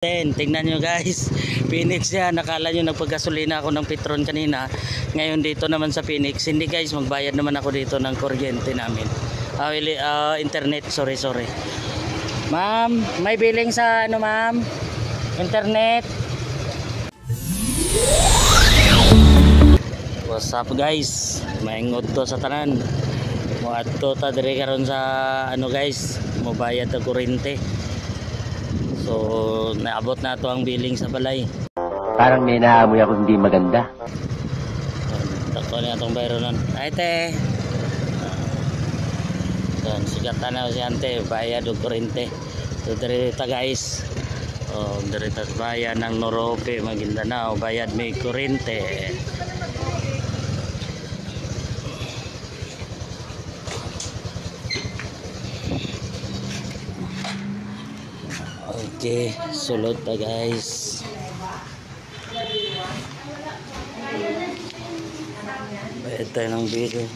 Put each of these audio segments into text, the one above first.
Tingnan nyo guys, Phoenix yan. Nakala nyo nagpaggasolina ako ng Petron kanina. Ngayon dito naman sa Phoenix. Hindi guys, magbayad naman ako dito ng kuryente namin. Internet, sorry. Ma'am, may billing sa ano ma'am? Internet. What's up guys? Maingot to sa tanan. Muadto ta diri karon sa ano guys, mobayad ta kuryente. So, naabot na ito ang billing sa balay. Parang may naamoy ako hindi maganda. Takto na itong bayro nun. Ay, te. Sigatan na si ante. Bayad o kurente. So, dirita guys. Dirita bayad ng Norope, Maguindanao. Bayad may kurente. Okay, sulod pa guys. Bayad tayo ng video.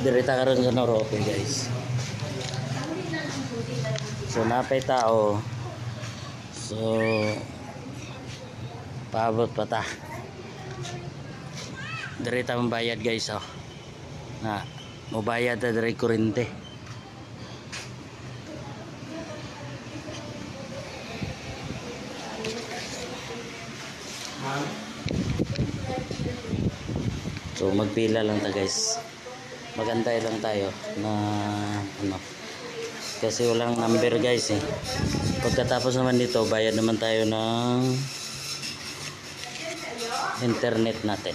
Dirita karon sa Norope guys. So napay tao. So paabot pa ta. Dirita mong bayad guys oh. Na mobayad ta diri kuryente. So magpila lang ta guys. Magantay lang tayo na ano. Kasi walang number guys eh. Pagkatapos naman dito, bayad naman tayo ng internet natin.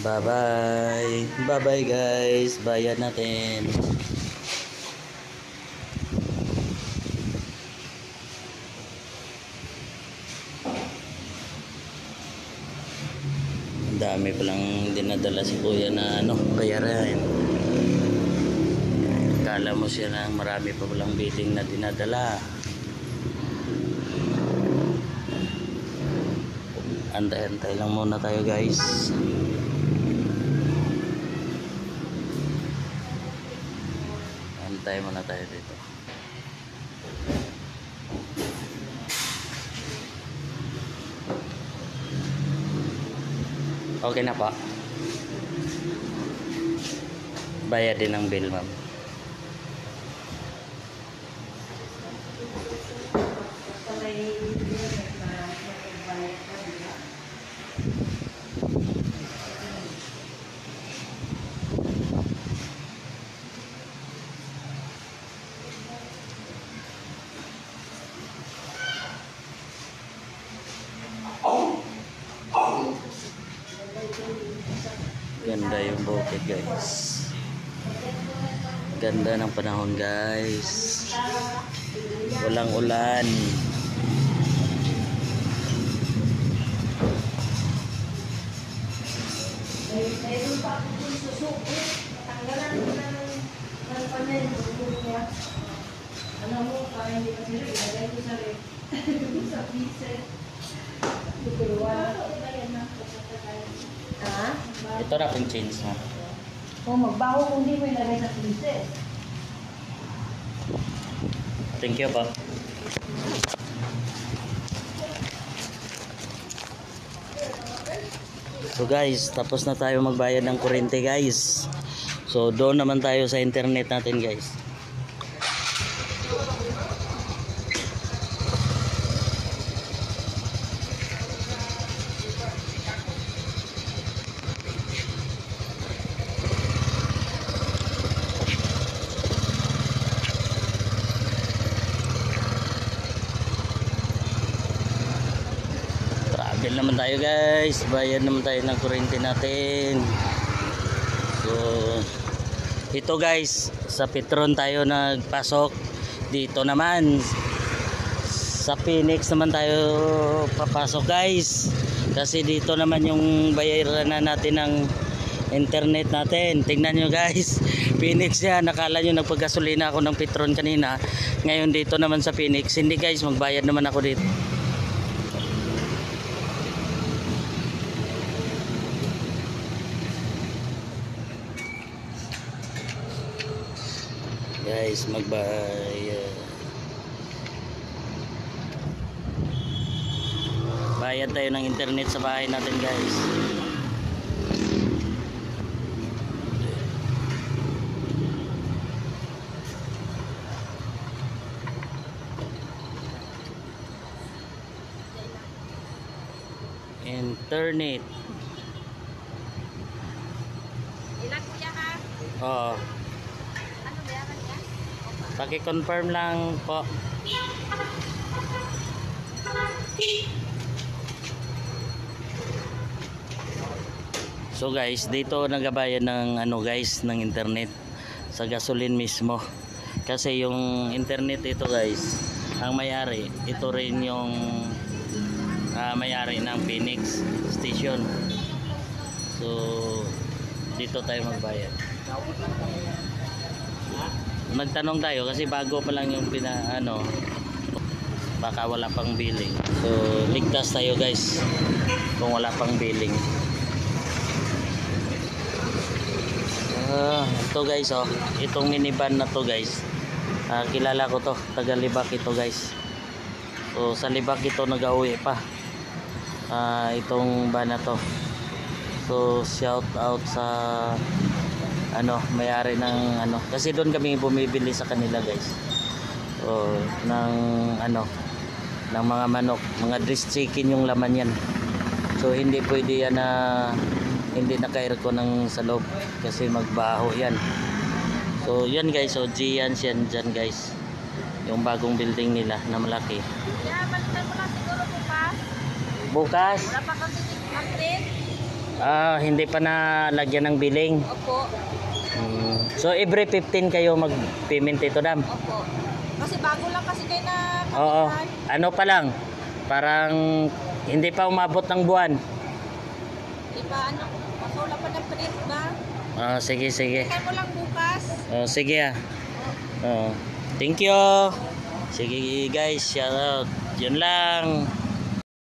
Bye-bye guys. Bayad natin. Dami palang dinadala si kuya na ano, bayaran. Kala mo siya na marami pa palang billing na dinadala. Antay-antay lang muna tayo guys. Antay muna tayo dito. Okay na po. Bayad din ang bill, ma'am. Ganda yung bukid guys. Ganda ng panahon guys. Walang ulan. Ito na pong change mo. Kung magbaho kung di mo ilagay sa freezer. Thank you po. So guys, tapos na tayo magbayad ng kuryente guys. So doon naman tayo sa internet natin guys. Travel naman tayo guys. Bayad naman tayo ng kuryente natin. So ito guys, sa Petron tayo nagpasok. Dito naman sa Phoenix naman tayo papasok guys. Kasi dito naman yung bayaran na natin ng internet natin. Tingnan nyo guys, Phoenix yan. Nakala nyo nagpagasolina ako ng Petron kanina. Ngayon dito naman sa Phoenix. Hindi guys, magbayad naman ako dito. Guys, magbayad. Bayad tayo ng internet sa bahay natin guys. Internet. Ilan kuya ha? Oo. Ano bayaran niya? Paki-confirm lang po. So guys, dito nagabayad ng ano guys, ng internet sa gasolin mismo. Kasi yung internet ito guys, ang may-ari, ito rin yung may-ari ng Phoenix Station. So dito tayo magbayad. Nagtanong tayo kasi bago pa lang yung baka wala pang billing. So ligtas tayo guys kung wala pang billing. Ito guys, oh, itong minivan na to guys, kilala ko to, taga Libak ito guys. So sa Libak ito nag-uwi pa itong van na to. So shout out sa may-ari ng kasi doon kami bumibili sa kanila guys. So ng ng mga manok, mga dressed chicken yung laman yan. So hindi pwede yan na hindi naka-aircon ng sa loob kasi magbaho yan. So yan guys, so Giants yan dyan guys, yung bagong building nila na malaki. Kaya balikan mo lang siguro bukas. Bukas? Wala pa kasi update. Hindi pa nalagyan ng billing. Opo. So every 15 kayo mag-payment ito dam? Opo. Kasi bago lang kasi kayo na Oo. Ano pa lang? Parang hindi pa umabot ng buwan. Di ba wala pa ng print ba? Sige. Kaya mo lang bukas. Sige thank you. Sige guys, shout out. Yun lang.